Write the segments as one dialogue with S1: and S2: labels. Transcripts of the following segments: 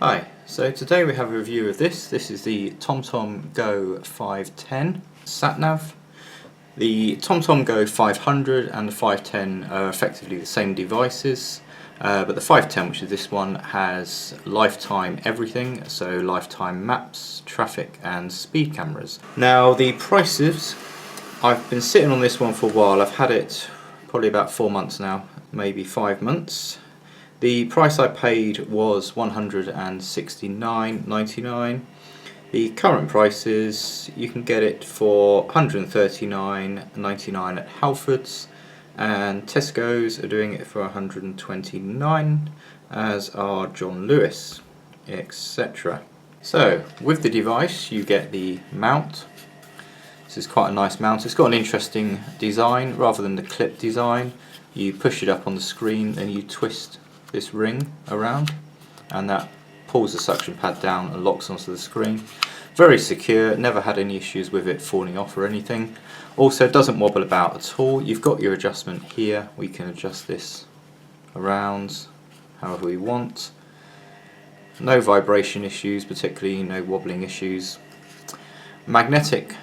S1: Hi, so today we have a review of this. This is the TomTom GO 510 Sat Nav. The TomTom GO 500 and the 510 are effectively the same devices, but the 510, which is this one, has lifetime everything, so lifetime maps, traffic and speed cameras. Now the prices, I've been sitting on this one for a while. I've had it probably about 4 months now, maybe 5 months. The price I paid was $169.99. The current prices, you can get it for $139.99 at Halfords, and Tesco's are doing it for $129, as are John Lewis, etc. So with the device you get the mount. This is quite a nice mount. It's got an interesting design. Rather than the clip design, you push it up on the screen and you twist this ring around, and that pulls the suction pad down and locks onto the screen. Very secure, never had any issues with it falling off or anything. Also doesn't wobble about at all. You've got your adjustment here. We can adjust this around however we want. No vibration issues, particularly no wobbling issues. Magnetic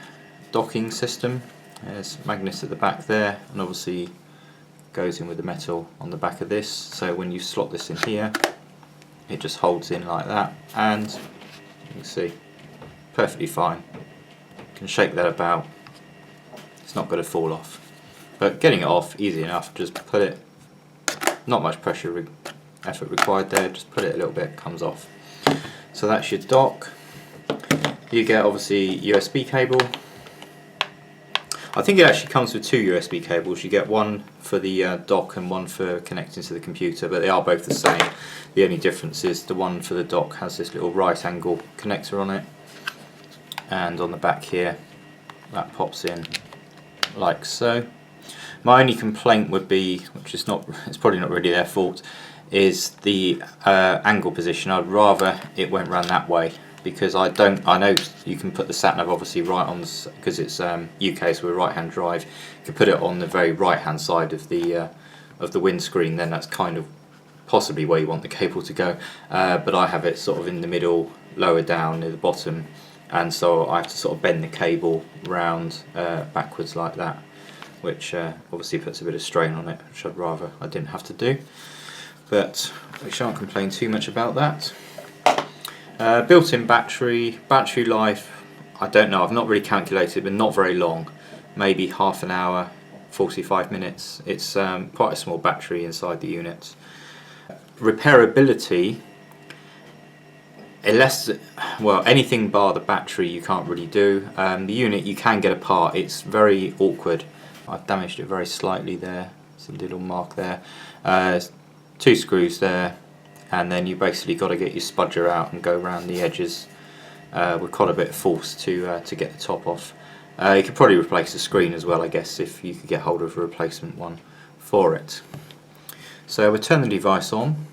S1: docking system. There's magnets at the back there, and obviously goes in with the metal on the back of this, so when you slot this in here it just holds in like that, and you can see perfectly fine. You can shake that about, it's not going to fall off, but getting it off easy enough. Just put it, not much effort required there, just put it a little bit, comes off. So that's your dock. You get obviously USB cable. I think it actually comes with 2 USB cables. You get one for the dock and one for connecting to the computer, but they are both the same. The only difference is the one for the dock has this little right angle connector on it, and on the back here that pops in like so. My only complaint would be, which is not, it's probably not really their fault, is the angle position. I'd rather it went round that way, because I know you can put the sat nav obviously right on, because it's UK, so we're right hand drive. You can put it on the very right hand side of the windscreen. Then that's kind of possibly where you want the cable to go. But I have it sort of in the middle, lower down near the bottom, and so I have to sort of bend the cable round backwards like that, which obviously puts a bit of strain on it, which I'd rather I didn't have to do. But we shan't complain too much about that. Built-in battery life, I don't know, I've not really calculated, but not very long, maybe half an hour, 45 minutes. It's quite a small battery inside the unit. Repairability, unless, well, anything bar the battery you can't really do. The unit you can get apart, it's very awkward. I've damaged it very slightly there, there's a little mark there. 2 screws there, and then you basically got to get your spudger out and go around the edges with quite a bit of force to get the top off. You could probably replace the screen as well, I guess, if you could get hold of a replacement one for it. So we'll turn the device on,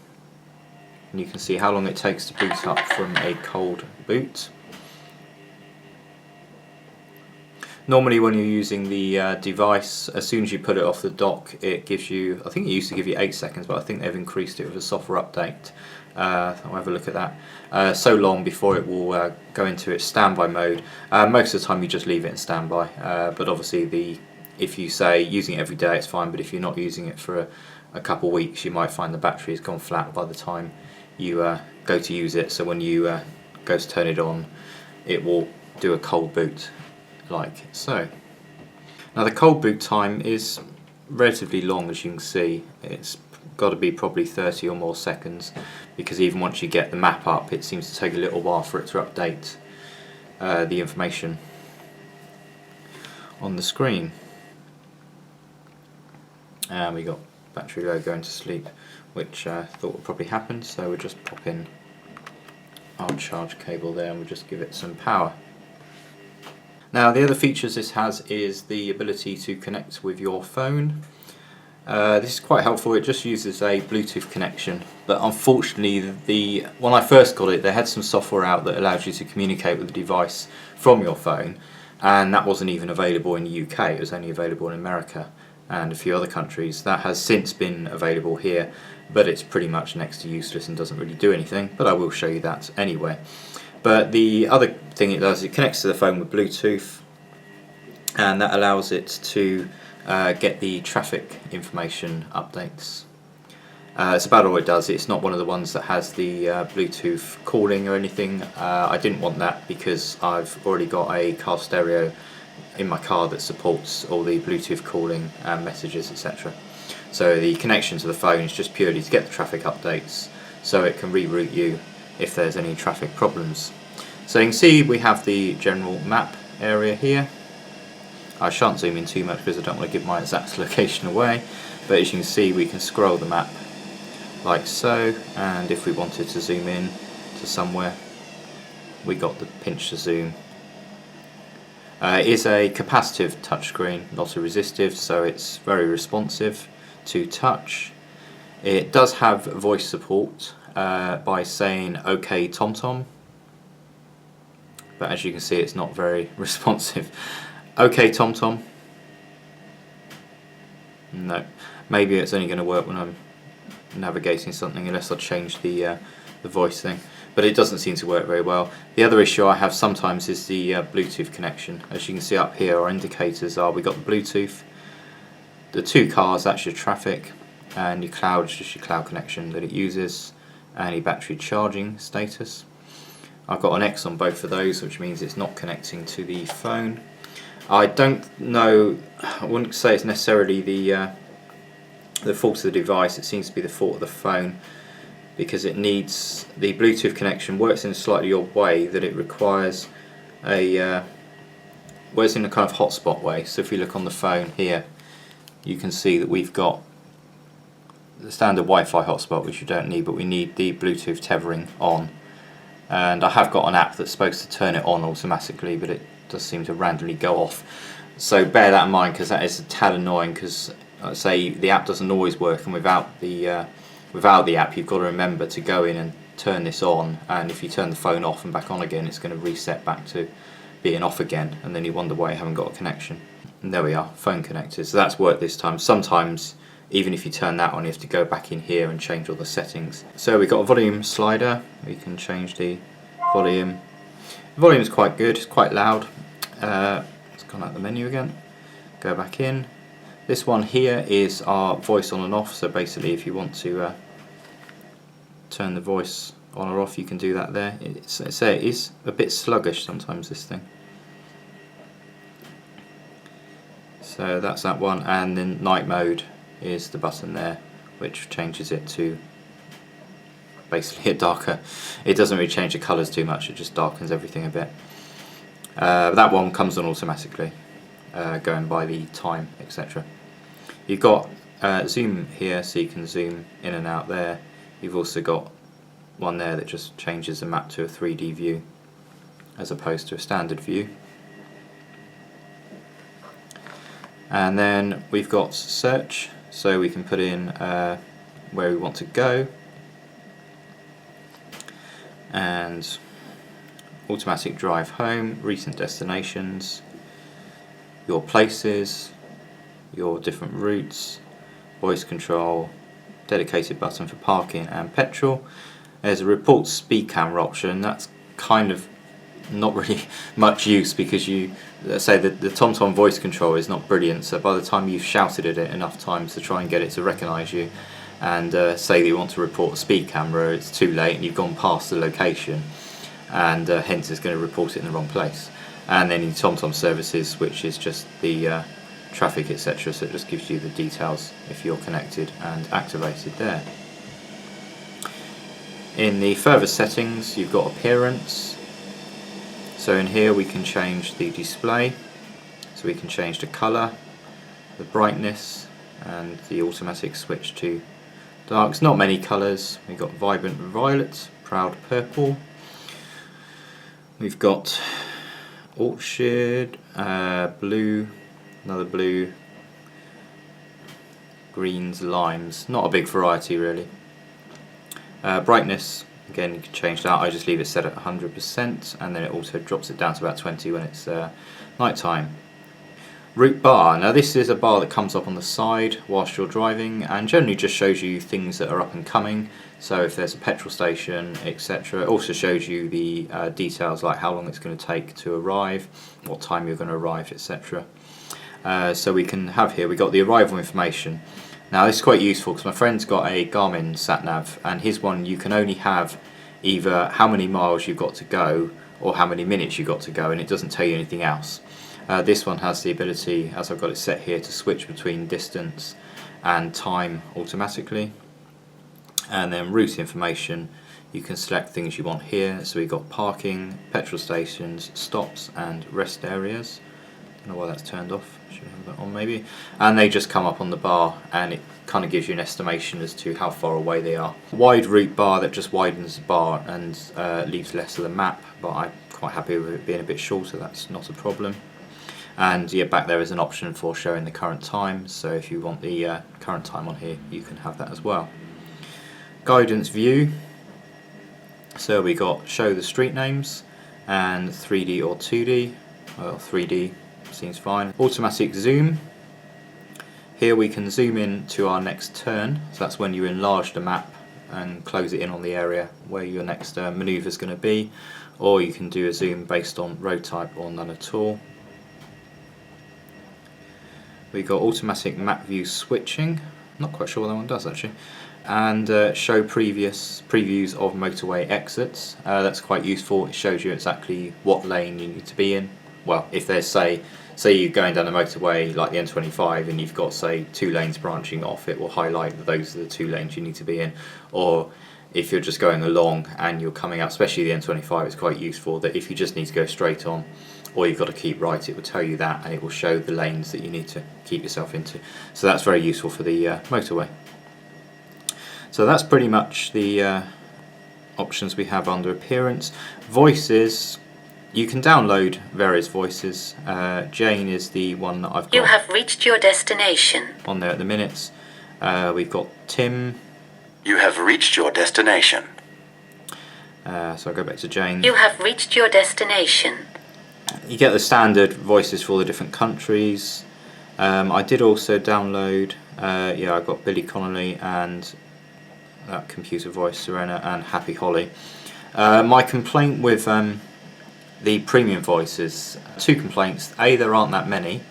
S1: and you can see how long it takes to boot up from a cold boot. Normally when you're using the device, as soon as you put it off the dock, it gives you, I think it used to give you 8 seconds, but I think they've increased it with a software update. I'll have a look at that. So long before it will go into its standby mode. Most of the time you just leave it in standby, but obviously if you say using it every day it's fine, but if you're not using it for a couple of weeks, you might find the battery has gone flat by the time you go to use it. So when you go to turn it on, it will do a cold boot like so. Now the cold boot time is relatively long, as you can see. It's got to be probably 30 or more seconds, because even once you get the map up, it seems to take a little while for it to update the information on the screen. And we got battery low, going to sleep, which I thought would probably happen, so we'll just pop in our charge cable there and we'll just give it some power. Now the other features this has is the ability to connect with your phone. This is quite helpful. It just uses a Bluetooth connection, but unfortunately when I first got it, they had some software out that allows you to communicate with the device from your phone, and that wasn't even available in the UK, it was only available in America. and a few other countries. That has since been available here, but it's pretty much next to useless and doesn't really do anything, but I will show you that anyway. But the other thing it does, it connects to the phone with Bluetooth, and that allows it to get the traffic information updates. It's about all it does. It's not one of the ones that has the Bluetooth calling or anything. I didn't want that because I've already got a car stereo in my car that supports all the Bluetooth calling and messages, etc. So the connection to the phone is just purely to get the traffic updates so it can reroute you if there's any traffic problems. So you can see we have the general map area here. I shan't zoom in too much because I don't want to give my exact location away, but as you can see we can scroll the map like so, and if we wanted to zoom in to somewhere we got the pinch to zoom. It is a capacitive touchscreen, not a resistive, so it's very responsive to touch. It does have voice support by saying OK TomTom, but as you can see it's not very responsive. OK TomTom. No, maybe it's only going to work when I'm navigating something, unless I change the voice thing, but it doesn't seem to work very well. The other issue I have sometimes is the Bluetooth connection. As you can see up here, our indicators are, we got the Bluetooth, the 2 cars, that's your traffic, and your cloud is just your cloud connection that it uses, and your battery charging status. I've got an X on both of those, which means it's not connecting to the phone. I don't know, I wouldn't say it's necessarily the fault of the device. It seems to be the fault of the phone, because it needs, the Bluetooth connection works in a slightly odd way, that it requires a works in a kind of hotspot way. So if you look on the phone here, you can see that we've got the standard Wi-Fi hotspot, which you don't need, but we need the Bluetooth tethering on, and I have got an app that's supposed to turn it on automatically, but it does seem to randomly go off. So bear that in mind, because that is a tad annoying, because say the app doesn't always work, and without the app you've got to remember to go in and turn this on, and if you turn the phone off and back on again it's going to reset back to being off again, and then you wonder why you haven't got a connection. And there we are, phone connected. So that's worked this time. Sometimes even if you turn that on you have to go back in here and change all the settings. So we've got a volume slider, we can change the volume. The volume is quite good, it's quite loud. Let's come out the menu again, go back in. This one here is our voice on and off, so basically if you want to turn the voice on or off you can do that there. It is a bit sluggish sometimes, this thing. So that's that one, and then night mode is the button there, which changes it to basically a darker. It doesn't really change the colours too much, it just darkens everything a bit. That one comes on automatically, going by the time, etc. You've got zoom here, so you can zoom in and out there. You've also got one there that just changes the map to a 3D view as opposed to a standard view. And then we've got search, so we can put in where we want to go, and automatic drive home, recent destinations, your places, your different routes, voice control, dedicated button for parking and petrol. There's a report speed camera option. That's kind of not really much use, because you say that the TomTom voice control is not brilliant, so by the time you've shouted at it enough times to try and get it to recognise you and say that you want to report a speed camera, it's too late and you've gone past the location, and hence it's going to report it in the wrong place. And then your TomTom services, which is just the traffic, etc., so it just gives you the details if you're connected and activated there. In the further settings you've got appearance, so in here we can change the display, so we can change the colour, the brightness, and the automatic switch to darks. Not many colours. We've got vibrant violet, proud purple, we've got orchid, blue, another blue, greens, limes. Not a big variety really. Brightness, again you can change that. I just leave it set at 100%, and then it also drops it down to about 20 when it's night time. Route bar. Now this is a bar that comes up on the side whilst you're driving and generally just shows you things that are up and coming. So if there's a petrol station, etc. It also shows you the details like how long it's going to take to arrive, what time you're going to arrive, etc. So we can have here, we got the arrival information. Now this is quite useful because my friend's got a Garmin Sat Nav and his one you can only have either how many miles you've got to go or how many minutes you've got to go, and it doesn't tell you anything else. This one has the ability, as I've got it set here, to switch between distance and time automatically. And then route information, you can select things you want here. So we've got parking, petrol stations, stops and rest areas. Don't know why that's turned off, should have that on maybe. And they just come up on the bar and it kind of gives you an estimation as to how far away they are. Wide route bar that just widens the bar and leaves less of the map, but I'm quite happy with it being a bit shorter, that's not a problem. And yeah, back there is an option for showing the current time, so if you want the current time on here you can have that as well. Guidance view, so we got show the street names and 3D or 2D, well 3D seems fine. Automatic zoom, here we can zoom in to our next turn, so that's when you enlarge the map and close it in on the area where your next manoeuvre is going to be, or you can do a zoom based on road type or none at all. We've got automatic map view switching, not quite sure what that one does actually, and show previews of motorway exits. That's quite useful, it shows you exactly what lane you need to be in. Well, if there's say you're going down a motorway like the M25 and you've got say 2 lanes branching off, it will highlight that those are the 2 lanes you need to be in. Or if you're just going along and you're coming out, especially the M25, it's quite useful that if you just need to go straight on or you've got to keep right, it will tell you that and it will show the lanes that you need to keep yourself into. So that's very useful for the motorway. So that's pretty much the options we have under appearance. Voices, you can download various voices. Jane is the one that I've got.
S2: You have reached your destination.
S1: On there at the minute. We've got Tim.
S3: You have reached your destination.
S1: So I'll go back to Jane.
S2: You have reached your destination.
S1: You get the standard voices for all the different countries. I did also download, yeah, I got Billy Connolly and that computer voice Serena and Happy Holly. My complaint with the premium voices, 2 complaints. A, there aren't that many,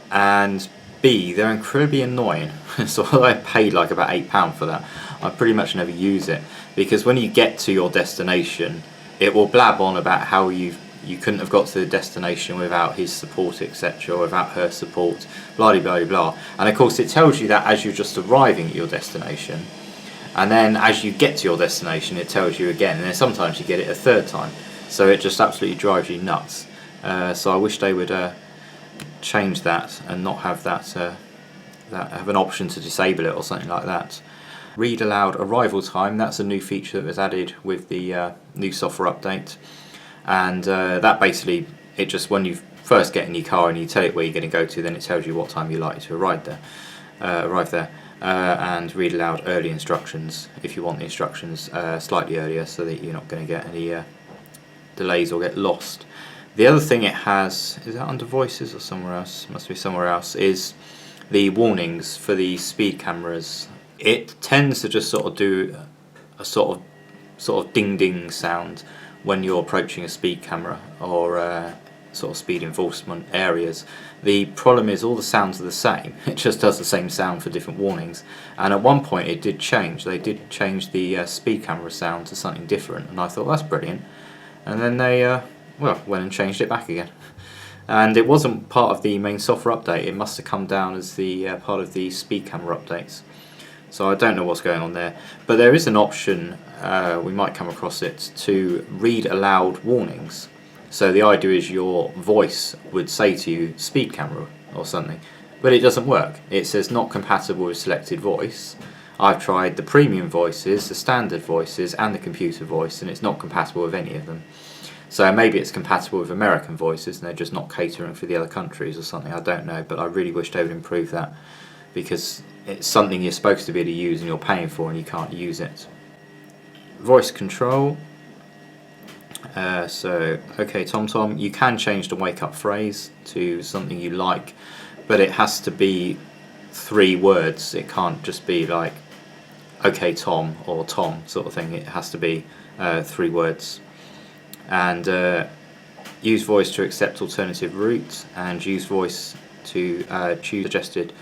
S1: and B, they're incredibly annoying. So I paid like about £8 for that. I pretty much never use it because when you get to your destination, it will blab on about how you couldn't have got to the destination without his support, etc., or without her support, blah blah blah blah. And of course, it tells you that as you're just arriving at your destination, and then as you get to your destination, it tells you again, and then sometimes you get it a 3rd time. So it just absolutely drives you nuts. So I wish they would change that and not have that have an option to disable it or something like that. Read aloud arrival time, that's a new feature that was added with the new software update, and that basically, it just, when you first get in your car and you tell it where you're going to go to, then it tells you what time you're likely to arrive there. And read aloud early instructions if you want the instructions slightly earlier so that you're not going to get any delays or get lost. The other thing it has, is that under voices or somewhere else? Must be somewhere else, is the warnings for the speed cameras. It tends to just sort of do a sort of ding ding sound when you're approaching a speed camera or sort of speed enforcement areas. The problem is all the sounds are the same. It just does the same sound for different warnings. And at one point it did change. They did change the speed camera sound to something different, and I thought that's brilliant. And then they well, went and changed it back again. And it wasn't part of the main software update. It must have come down as the part of the speed camera updates. So I don't know what's going on there. But there is an option, we might come across it, to read aloud warnings. So the idea is your voice would say to you speed camera or something, but it doesn't work. It says not compatible with selected voice. I've tried the premium voices, the standard voices and the computer voice, and it's not compatible with any of them. So maybe it's compatible with American voices and they're just not catering for the other countries or something, I don't know, but I really wish they would improve that, because it's something you're supposed to be able to use and you're paying for and you can't use it. Voice control. So, okay, TomTom, you can change the wake up phrase to something you like, but it has to be 3 words. It can't just be like, okay Tom, or Tom sort of thing. It has to be 3 words. And use voice to accept alternative route, and use voice to choose suggested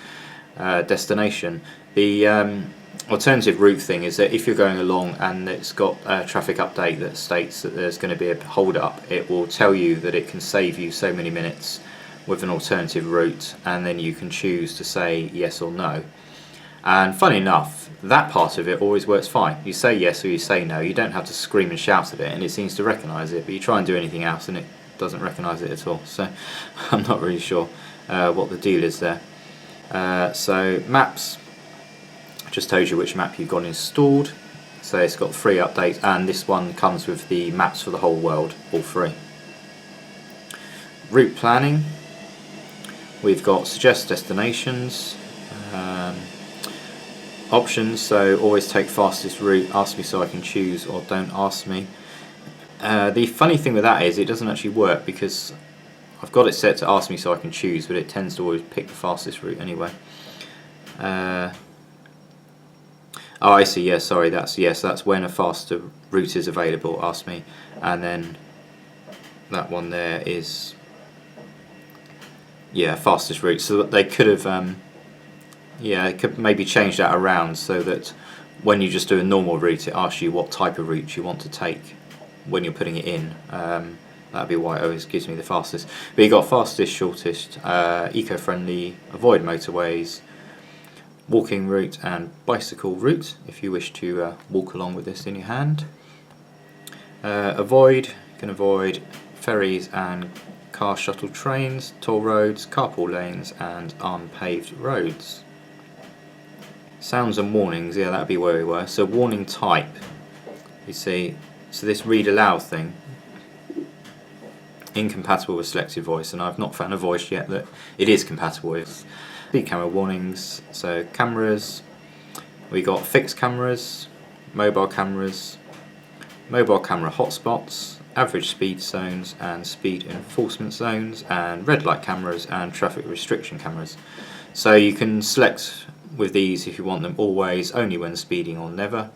S1: destination. The alternative route thing is that if you're going along and it's got a traffic update that states that there's going to be a hold up, it will tell you that it can save you so many minutes with an alternative route, and then you can choose to say yes or no. And funny enough, that part of it always works fine. You say yes or you say no, you don't have to scream and shout at it, and it seems to recognise it, but you try and do anything else and it doesn't recognise it at all. So I'm not really sure what the deal is there. So maps, just told you which map you've got installed. So it's got 3 updates, and this one comes with the maps for the whole world, all 3. Route planning, we've got suggest destinations, options, so always take fastest route, ask me so I can choose, or don't ask me. The funny thing with that is it doesn't actually work, because I've got it set to ask me so I can choose, but it tends to always pick the fastest route anyway. Oh, I see. Yeah, sorry. That's when a faster route is available. Ask me, and then that one there is fastest route. So they could have could maybe change that around so that when you just do a normal route, it asks you what type of route you want to take when you're putting it in. That'd be why it always gives me the fastest. But you got fastest, shortest, eco-friendly, avoid motorways, walking route, and bicycle route if you wish to walk along with this in your hand. You can avoid ferries and car shuttle trains, toll roads, carpool lanes, and unpaved roads. Sounds and warnings, yeah, that'd be where we were. So warning type, you see, so this read aloud thing, incompatible with selected voice, and I've not found a voice yet that it is compatible with. Speed camera warnings, so cameras, we got fixed cameras, mobile camera hotspots, average speed zones and speed enforcement zones, and red light cameras and traffic restriction cameras. So you can select with these if you want them always, only when speeding, or never.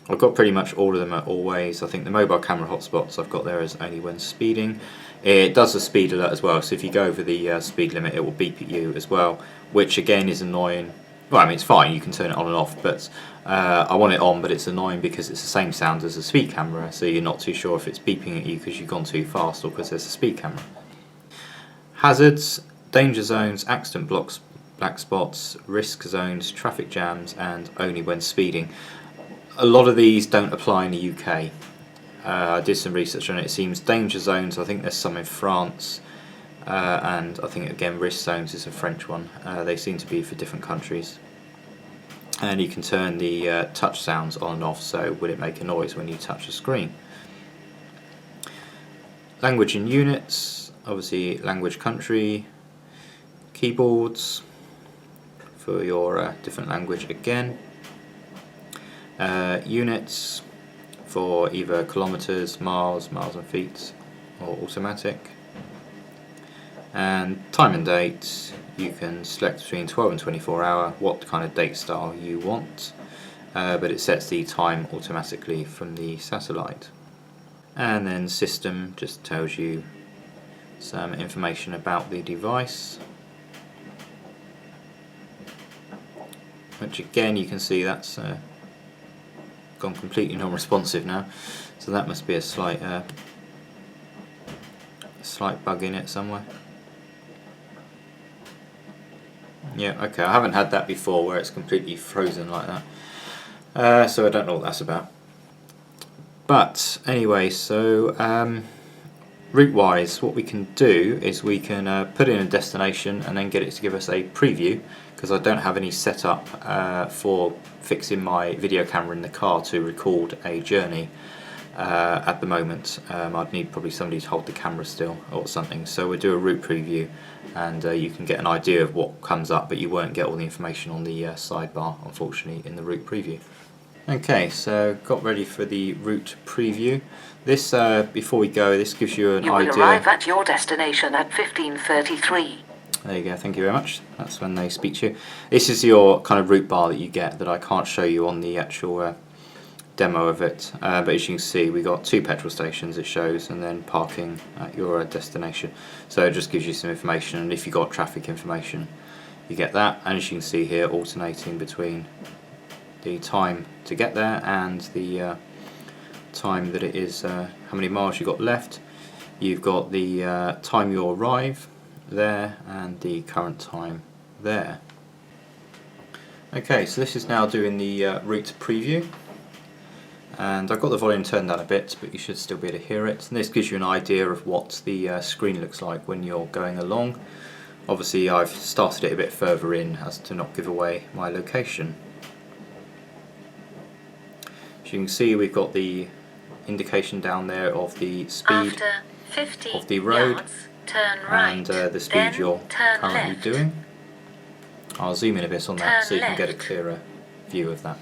S1: I've got pretty much all of them at always. I think the mobile camera hotspots I've got there as only when speeding. It does a speed alert as well, so if you go over the speed limit it will beep at you as well, which again is annoying. Well, I mean it's fine, you can turn it on and off, but I want it on, but it's annoying because it's the same sound as a speed camera, so you're not too sure if it's beeping at you because you've gone too fast or because there's a speed camera. Hazards, danger zones, accident blocks, black spots, risk zones, traffic jams, and only when speeding. A lot of these don't apply in the UK. I did some research on it. It seems danger zones, I think there's some in France, and I think again risk zones is a French one. They seem to be for different countries. And you can turn the touch sounds on and off, so will it make a noise when you touch the screen. Language and units, obviously language country, keyboards for your different language again. Units for either kilometers, miles and feet, or automatic. And time and date, you can select between 12 and 24 hour, what kind of date style you want, but it sets the time automatically from the satellite. And then system just tells you some information about the device, which again you can see that's gone completely non-responsive now, so that must be a slight bug in it somewhere. Yeah, okay, I haven't had that before where it's completely frozen like that, so I don't know what that's about. But anyway, so route wise, what we can do is we can put in a destination and then get it to give us a preview, because I don't have any set up for fixing my video camera in the car to record a journey at the moment. I'd need probably somebody to hold the camera still or something, so we'll do a route preview and you can get an idea of what comes up, but you won't get all the information on the sidebar unfortunately in the route preview. Okay, so got ready for the route preview. This, before we go, this gives you an
S2: You will
S1: idea.
S2: arrive at your destination at 15:33.
S1: There you go, thank you very much. That's when they speak to you. This is your kind of route bar that you get that I can't show you on the actual demo of it. But as you can see, we got 2 petrol stations it shows, and then parking at your destination. So it just gives you some information, and if you got traffic information, you get that. And as you can see here, alternating between the time to get there and the time that it is, how many miles you got left. You've got the time you arrive there and the current time there. Okay, so this is now doing the route preview, and I've got the volume turned down a bit, but you should still be able to hear it. And this gives you an idea of what the screen looks like when you're going along. Obviously I've started it a bit further in as to not give away my location. As you can see, we've got the indication down there of the speed of the road
S2: turn right,
S1: and the speed you're currently doing. I'll zoom in a bit on that so you can get a clearer view of that.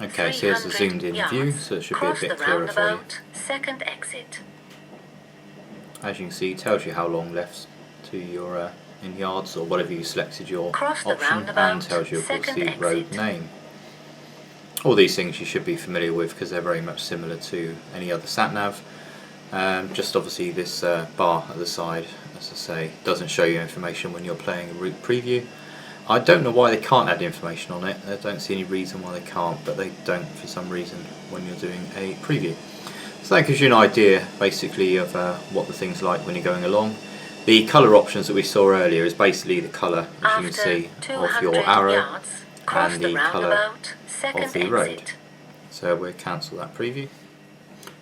S1: Okay, so here's the zoomed in view, so it should be a bit clearer for you.
S2: Second exit.
S1: As you can see, it tells you how long left to your in yards or whatever you selected your option, and tells you of course the road name. All these things you should be familiar with because they're very much similar to any other sat nav. Just obviously this bar at the side, as I say, doesn't show you information when you're playing a route preview. I don't know why they can't add information on it. I don't see any reason why they can't, but they don't for some reason when you're doing a preview. So that gives you an idea basically of what the thing's like when you're going along. The colour options that we saw earlier is basically the colour, as you can see, of your arrow and the colour of the road. So we'll cancel that preview.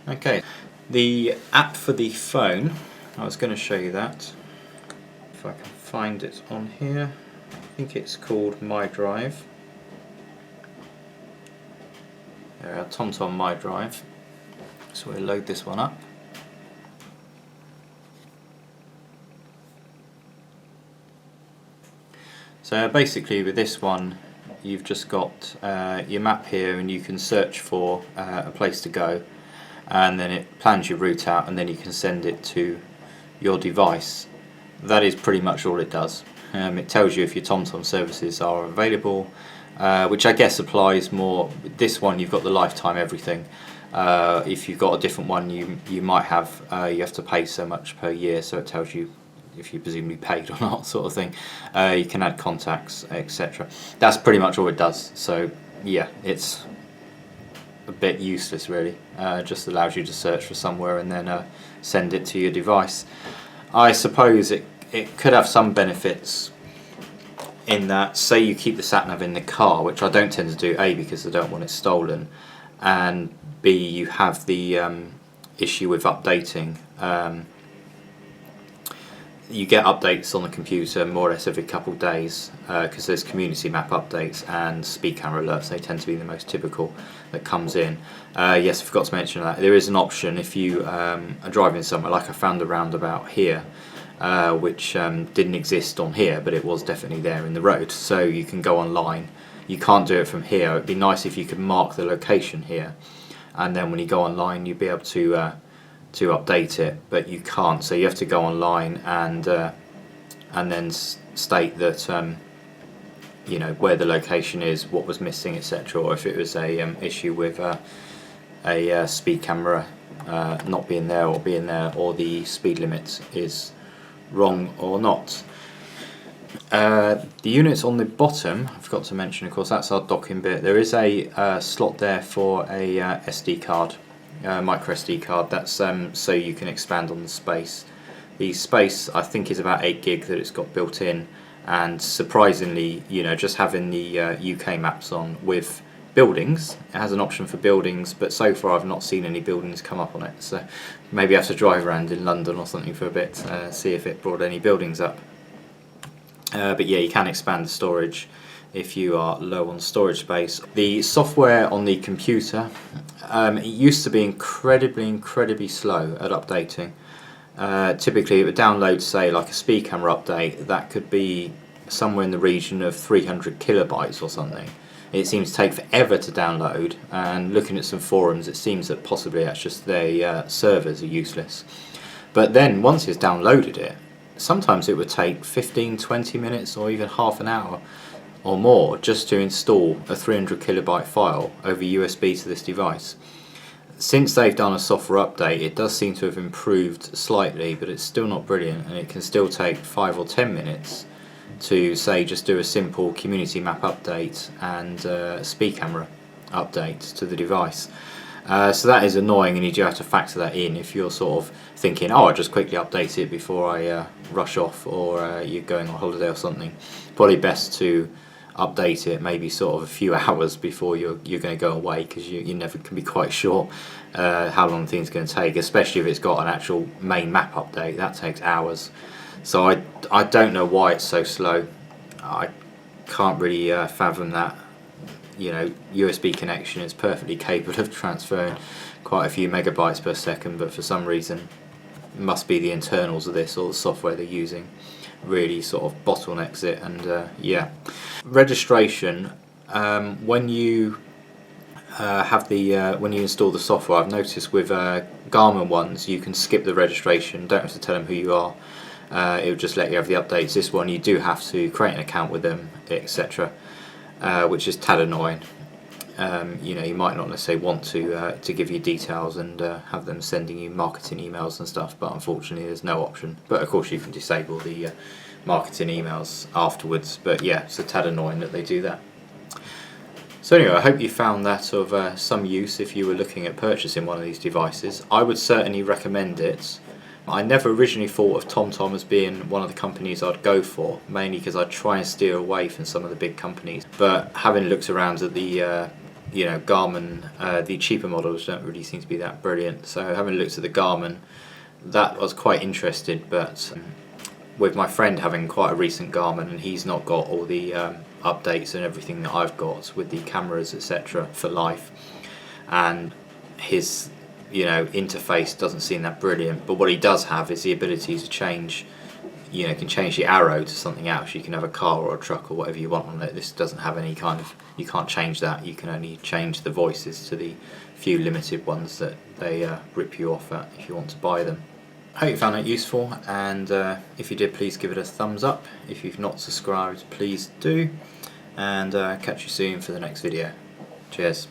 S1: Okay, the app for the phone, I was going to show you that. If I can find it on here. I think it's called My Drive. There, TomTom My Drive. So we'll load this one up. So basically with this one you've just got your map here, and you can search for a place to go, and then it plans your route out, and then you can send it to your device. That is pretty much all it does. It tells you if your TomTom services are available, which I guess applies more. This one you've got the lifetime everything. If you've got a different one, you might have you have to pay so much per year, so it tells you if you presumably paid or not, sort of thing. You can add contacts, etc. That's pretty much all it does. So yeah, it's a bit useless really. Just allows you to search for somewhere and then send it to your device. I suppose it could have some benefits in that, say you keep the sat nav in the car, which I don't tend to do, A, because I don't want it stolen, and B, you have the issue with updating. You get updates on the computer more or less every couple of days because there's community map updates and speed camera alerts. They tend to be the most typical that comes in. Yes, I forgot to mention that there is an option if you are driving somewhere, like I found a roundabout here which didn't exist on here, but it was definitely there in the road, so you can go online. You can't do it from here. It'd be nice if you could mark the location here, and then when you go online you'd be able to update it, but you can't, so you have to go online and then state that you know where the location is, what was missing, etc., or if it was a issue with a speed camera not being there or being there, or the speed limit is wrong or not. The units on the bottom, I forgot to mention, of course, that's our docking bit. There is a slot there for a SD card, micro SD card. That's so you can expand on the space. The space I think is about 8 gig that it's got built in, and surprisingly, you know, just having the UK maps on with buildings, it has an option for buildings, but so far I've not seen any buildings come up on it, so maybe I have to drive around in London or something for a bit, see if it brought any buildings up. But yeah, you can expand the storage if you are low on storage space. The software on the computer, it used to be incredibly slow at updating. Typically it would download, say, like a speed camera update that could be somewhere in the region of 300 kilobytes or something, it seems to take forever to download, and looking at some forums it seems that possibly that's just their servers are useless. But then once it's downloaded it, sometimes it would take 15-20 minutes or even half an hour or more just to install a 300 kilobyte file over USB to this device. Since they've done a software update, it does seem to have improved slightly, but it's still not brilliant, and it can still take 5 or 10 minutes to, say, just do a simple community map update and speed camera update to the device. So that is annoying, and you do have to factor that in if you're sort of thinking, oh, I'll just quickly update it before I rush off, or you're going on holiday or something. Probably best to update it maybe sort of a few hours before you're going to go away, because you never can be quite sure how long things are going to take, especially if it's got an actual main map update. That takes hours. So I don't know why it's so slow. I can't really fathom that. You know, USB connection is perfectly capable of transferring quite a few megabytes per second, but for some reason, it must be the internals of this or the software they're using really sort of bottlenecks it. And yeah, registration, when you have the when you install the software, I've noticed with Garmin ones you can skip the registration, don't have to tell them who you are. It will just let you have the updates. This one you do have to create an account with them, etc., which is tad annoying. You know, you might not necessarily want to give you details and have them sending you marketing emails and stuff, but unfortunately there's no option. But of course you can disable the marketing emails afterwards, but yeah, it's a tad annoying that they do that. So anyway, I hope you found that of some use if you were looking at purchasing one of these devices. I would certainly recommend it. I never originally thought of TomTom as being one of the companies I'd go for, mainly because I try and steer away from some of the big companies. But having looked around at the you know, Garmin, the cheaper models don't really seem to be that brilliant. So having looked at the Garmin, that was quite interested. But with my friend having quite a recent Garmin, and he's not got all the updates and everything that I've got with the cameras, etc., for life, and his, you know, interface doesn't seem that brilliant. But what he does have is the ability to change, you know, can change the arrow to something else. You can have a car or a truck or whatever you want on it. This doesn't have any kind of, you can't change that. You can only change the voices to the few limited ones that they rip you off at if you want to buy them. I hope you found that useful, and if you did, please give it a thumbs up. If you've not subscribed, please do, and catch you soon for the next video. Cheers.